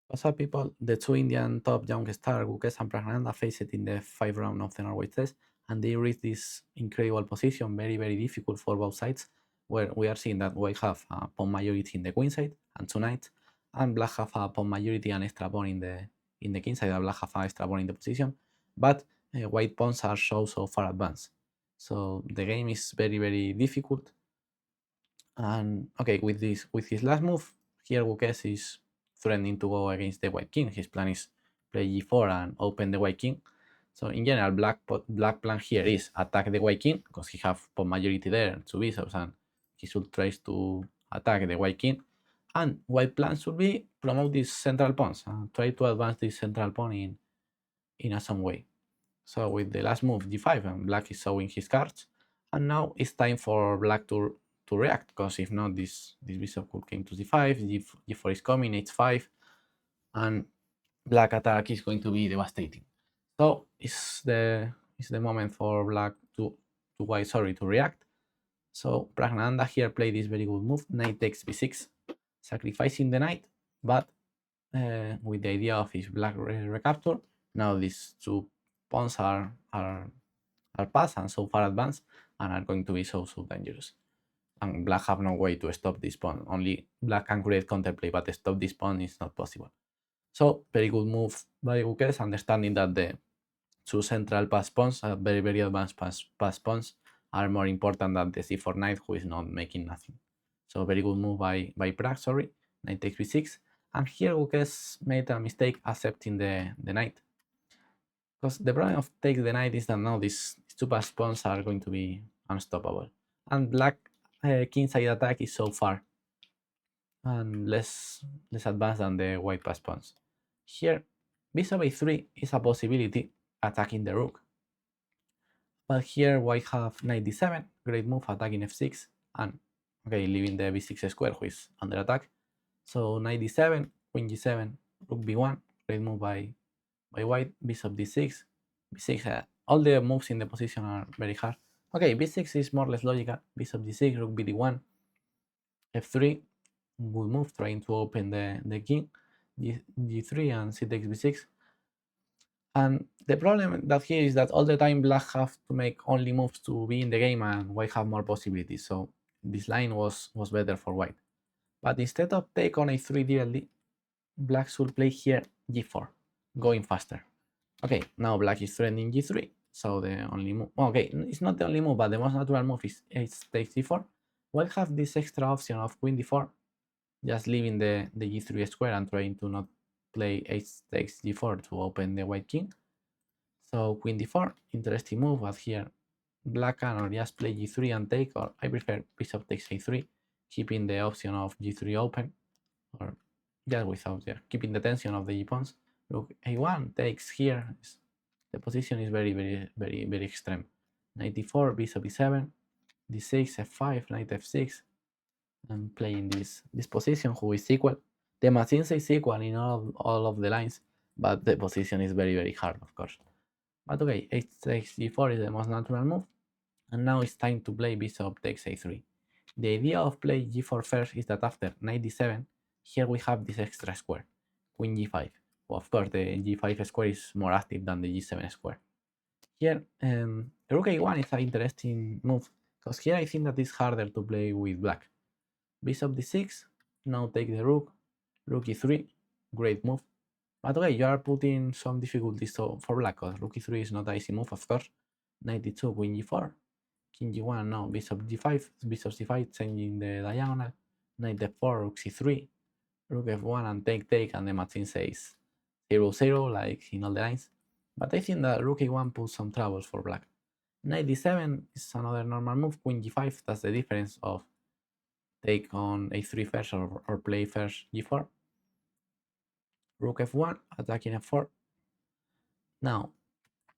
What's up, people? The two Indian top youngstar, Gukesh and Pragg faced in the 5th round of the Norway test, and they reached this incredible position, very difficult for both sides, where we are seeing that white have a pawn majority in the queen side and two knights, and black have a pawn majority and extra pawn in the king side, and black have an extra pawn in the position, but white pawns are so far advanced. So the game is very difficult. And okay, with his last move, here Gukesh is threatening to go against the white king. His plan is play g4 and open the white king. So in general, black plan here is attack the white king because he have pawn majority there, two bishops, and he should try to attack the white king. And white plan should be promote these central pawns and try to advance this central pawn in a some way. So with the last move g5, and black is showing his cards, and now it's time for black to react, because if not, this bishop could came to c5, g4 is coming, h5, and black attack is going to be devastating. So it's the moment for black to react. So Pragg here played this very good move, knight takes b6, sacrificing the knight, but with the idea of his black recapture. Now these two pawns are passed and so far advanced and are going to be so dangerous. And black have no way to stop this pawn. Only black can create counterplay, but stop this pawn is not possible. So very good move by Gukesh, understanding that the two central pass pawns, very advanced pass pawns, are more important than the c4 knight, who is not making nothing. So very good move by Pragg, sorry. Knight takes b6. And here Gukesh made a mistake accepting the knight. Because the problem of take the knight is that now these two pass pawns are going to be unstoppable. And black kingside attack is so far and less advanced than the white pass pawns. Here, bishop a3 is a possibility attacking the rook. But here white have knight d7, great move attacking f6, and okay, leaving the b6 square, which is under attack. So knight d7, queen g7, rook b1, great move by white, bishop d6, b6. All the moves in the position are very hard. Okay, b6 is more or less logical. Bishop d6, rook bd1, f3, good move, trying to open the king, g3 and c takes b6. And the problem that here is that all the time black have to make only moves to be in the game, and white have more possibilities. So this line was better for white. But instead of take on a3 directly, black should play here g4, going faster. Okay, now black is threatening g3, so the only move, okay, it's not the only move, but the most natural move is h takes g4. White have this extra option of queen d4, just leaving the g3 square and trying to not play h takes g4 to open the white king. So queen d4, interesting move, but here black can or just play g3 and take, or I prefer bishop takes a3, keeping the option of g3 open, or just without keeping the tension of the g-pawns. Rook a1 takes here. The position is very extreme. Knight d4, bishop e7, d6, f5, knight f6. I'm playing this position, who is equal. The machines is equal in all of the lines, but the position is very hard, of course. But okay, h takes g4 is the most natural move, and now it's time to play bishop takes a3. The idea of play g4 first is that after knight d7, here we have this extra square, queen g5. Well, of course, the g5 square is more active than the g7 square. Here, rook a1 is an interesting move, because here I think that it's harder to play with black. Bishop d6, now take the rook, rook e3, great move. But okay, you are putting some difficulties for black, because rook e3 is not an easy move, of course. Knight d2, queen g4, king g1, now bishop g5, bishop c5, changing the diagonal, knight f4, rook c3, rook f1, and take, and the machine says 0-0, like in all the lines. But I think that rook a1 puts some troubles for black. Knight d7 is another normal move, queen g5, that's the difference of take on a3 first or play first g4. Rook f1, attacking f4. Now,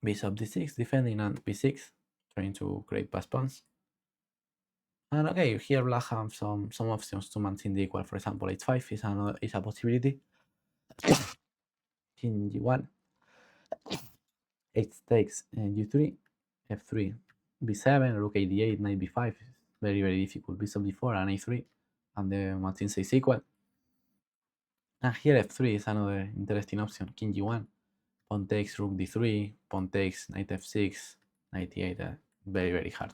bishop d6, defending, and b6, trying to create pass pawns. And okay, here black have some options to maintain the equal. For example, h5 is a possibility. King g1, h takes g3, f3, b7, rook a8, knight b5. Very difficult. Bishop d4 and a3, and the machine is equal. And here f3 is another interesting option. King g1, pawn takes, rook d3, pawn takes, knight f6, knight e8. Very, very hard.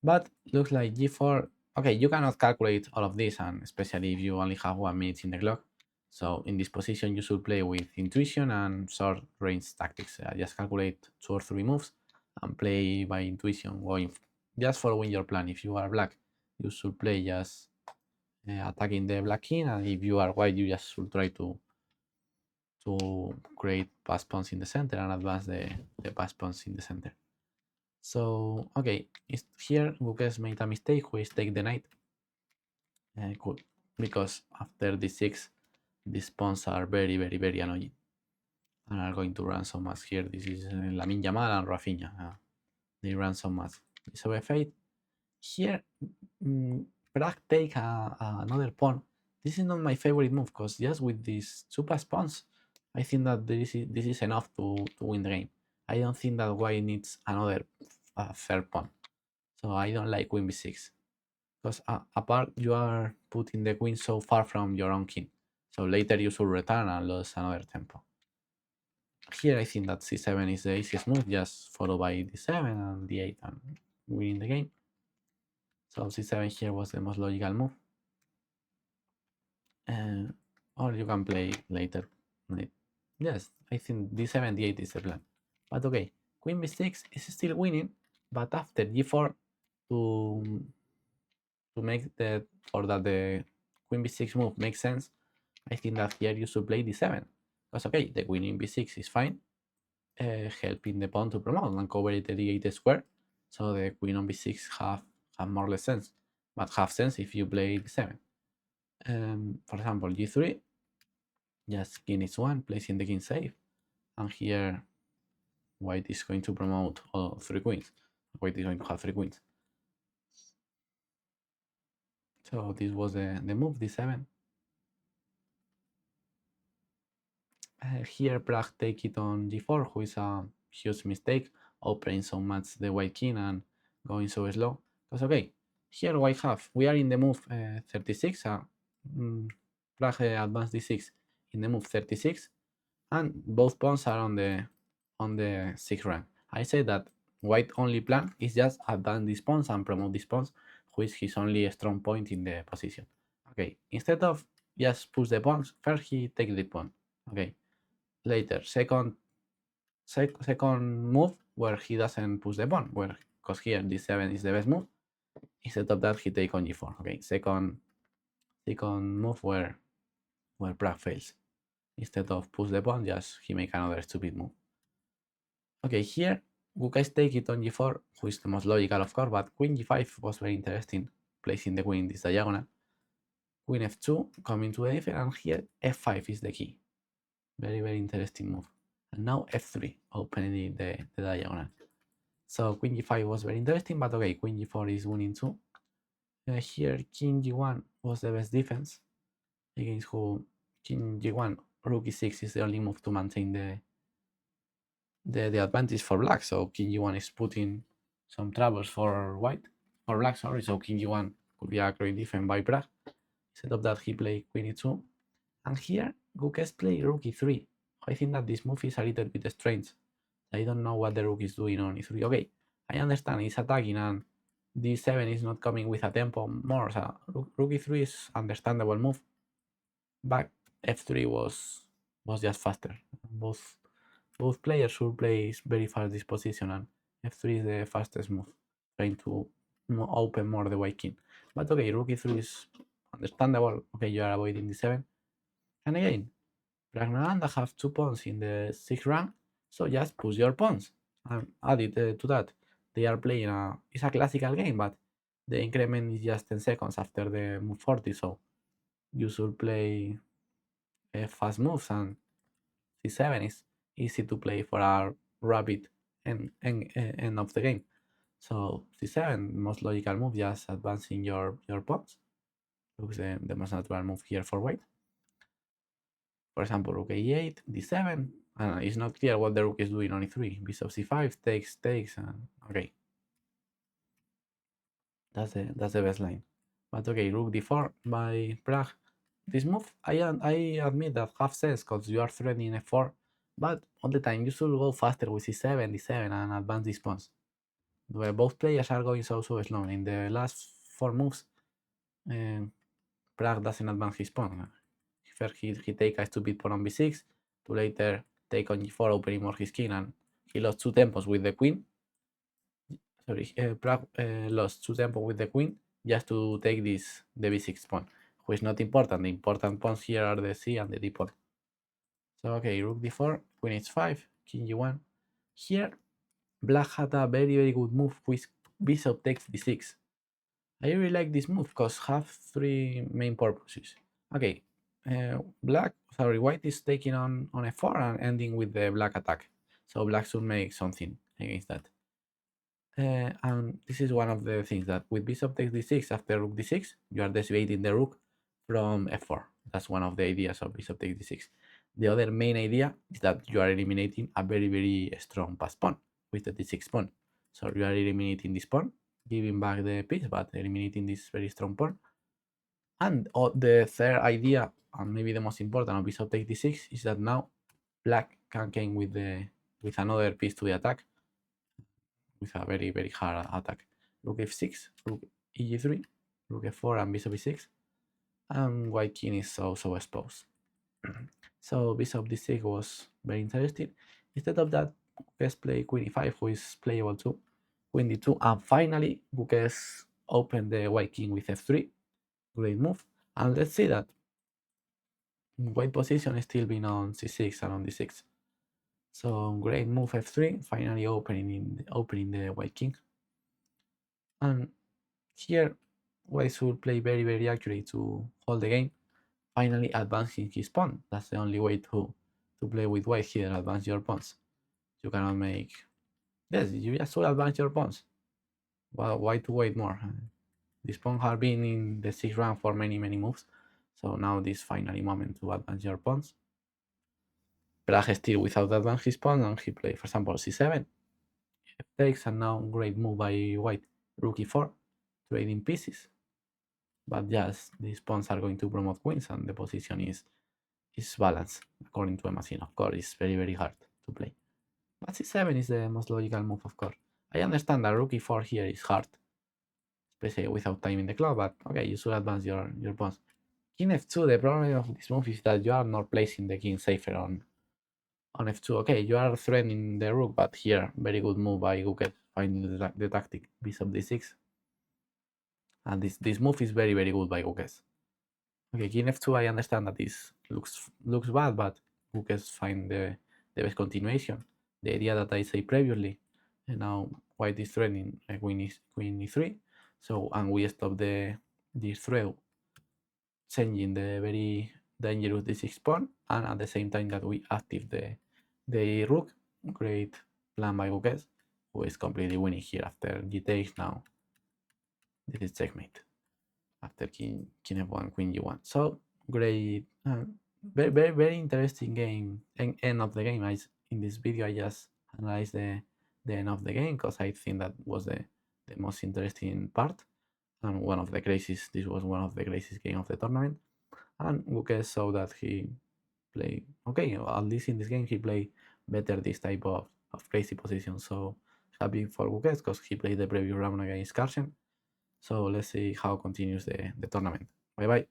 But looks like g4. Okay, you cannot calculate all of this, and especially if you only have 1 minute in the clock. So in this position, you should play with intuition and short range tactics. Just calculate 2 or 3 moves and play by intuition, going just following your plan. If you are black, you should play just attacking the black king, and if you are white, you just should try to create pass pawns in the center and advance the pass pawns in the center. So okay, here Gukesh made a mistake, which take the knight. Cool, because after d6, these pawns are very, very, very annoying and are going to run so much here. This is Lamin Yamal and Rafinha. They run so much. So f8. Here, Pragg take another pawn. This is not my favorite move because just with these 2 pass pawns, I think that this is enough to win the game. I don't think that white needs another third pawn. So I don't like queen b6 because apart you are putting the queen so far from your own king. So later you should return and lose another tempo. Here I think that c7 is the easiest move, just followed by d7 and d8 and winning the game. So c7 here was the most logical move. Or you can play later. Yes, I think d7, d8 is the plan. But okay, queen b6 is still winning, but after g4 to make the, or that the queen b6 move makes sense, I think that here you should play d7. Because okay, the queen in b6 is fine, helping the pawn to promote and cover the d8 square. So the queen on b6 have more or less sense, but have sense if you play d7. For example, g3, just king is 1, placing the king safe, and here white is going to promote all 3 queens. White is going to have 3 queens. So this was the move, d7. Here Pragg take it on g4, who is a huge mistake, opening so much the white king and going so slow. Because okay, here white have, we are in the move 36, Pragg advanced d6 in the move 36, and both pawns are on the 6th rank. I say that white only plan is just advance these pawns and promote these pawns, which is his only strong point in the position. Okay, instead of just push the pawns, first he take the pawn. Okay, later second move where he doesn't push the pawn, where because here d7 is the best move. Instead of that, he take on g4. Okay, second move where Pragg fails. Instead of push the pawn, just he make another stupid move. Okay, here Gukesh take it on g4, who is the most logical of course, but queen g5 was very interesting, placing the queen in this diagonal. Queen f2 coming to the defense, and here f5 is the key. Very, very interesting move. And now f3, opening the diagonal. So queen g5 was very interesting, but okay, queen g4 is winning too. Here king g1 was the best defense against who king g1, rook e6 is the only move to maintain the advantage for black. So king g1 is putting some troubles for white, or black, sorry. So king g1 could be a great defense by Pragg. Instead of that, he played queen e2. And here, Gukesh played rook e3. I think that this move is a little bit strange. I don't know what the rook is doing on e3. Okay, I understand it's attacking and d7 is not coming with a tempo more. So rook e3 is understandable move, but f3 was just faster. Both players should play very fast this position, and f3 is the fastest move, trying to open more the white king. But okay, rook e3 is understandable. Okay, you are avoiding d7. And again, praggnanandhaa have 2 pawns in the 6th rank, so just push your pawns. And added to that, they are playing it's a classical game, but the increment is just 10 seconds after the move 40, so you should play fast moves, and c7 is easy to play for a rapid end of the game. So c7, most logical move, just advancing your pawns. Looks the most natural move here for white. For example, rook a8, d7. It's not clear what the rook is doing on e3. Bishop c5, takes, and okay. That's the best line. But okay, rook d4 by Pragg. this move, I admit that have sense because you are threatening f4, but all the time you should go faster with c7, d7, and advance these pawns. Where both players are going so slow. In the last 4 moves, Pragg doesn't advance his pawn. First he take a stupid pawn on b6, to later take on g4, opening more his king, and he lost 2 tempos with the queen. Sorry, Pragg lost 2 tempos with the queen just to take the b6 pawn, which is not important. The important pawns here are the c and the d pawn. So okay, rook d4, queen h5, king g1. Here, black had a very good move with bishop takes d6. I really like this move because have 3 main purposes. Okay, white is taking on f4 and ending with the black attack. So black should make something against that. And this is one of the things that with bishop takes d6 after rook d6, you are dissuading the rook from f4. That's one of the ideas of bishop takes d6. The other main idea is that you are eliminating a very strong pass pawn with the d6 pawn. So you are eliminating this pawn, giving back the piece, but eliminating this very strong pawn. And the third idea, and maybe the most important of bishop takes d6, is that now black can came with another piece to the attack, with a very hard attack. Rook f6, rook eg3, rook f4, and bishop e6, and white king is so exposed. So bishop d6 was very interesting. Instead of that, Gukesh play queen e5, who is playable too, queen d2, and finally Gukesh opened the white king with f3. Great move. And let's see that white position is still being on c6 and on d6. So great move f3, finally opening the white king. And here white should play very accurate to hold the game, finally advancing his pawn. That's the only way to play with white here, advance your pawns. You cannot make... Yes, you just should advance your pawns. Well, why to wait more? This pawn has been in the 6th round for many moves, so now this finally moment to advance your pawns. Pragg still without advance his pawn, and he played, for example, c7, f takes, and now great move by white, rook e4, trading pieces. But yes, these pawns are going to promote queens, and the position is balanced according to a machine. Of course, it's very hard to play. But c7 is the most logical move, of course. I understand that rook e4 here is hard, especially without timing the clock, but okay, you should advance your pawns. King f2, the problem of this move is that you are not placing the king safer on f2. Okay, you are threatening the rook, but here, very good move by Gukesh, finding the tactic, bishop d6. And this move is very good by Gukesh. Okay, king f2, I understand that this looks bad, but Gukesh find the best continuation. The idea that I said previously, and now white is threatening queen e3. So, and we stop this threat, changing the very dangerous d6 pawn, and at the same time that we active the rook. Great plan by Gukesh, who is completely winning here after g takes. Now this is checkmate after king f1, queen g1. So great, very interesting game. End of the game. In this video I just analyzed the end of the game because I think that was the most interesting part, and one of the craziest. This was one of the craziest game of the tournament. And Gukesh saw that he played okay. At least in this game he played better this type of crazy positions. So happy for Gukesh because he played the previous round against Carson. So let's see how continues the tournament. Bye bye.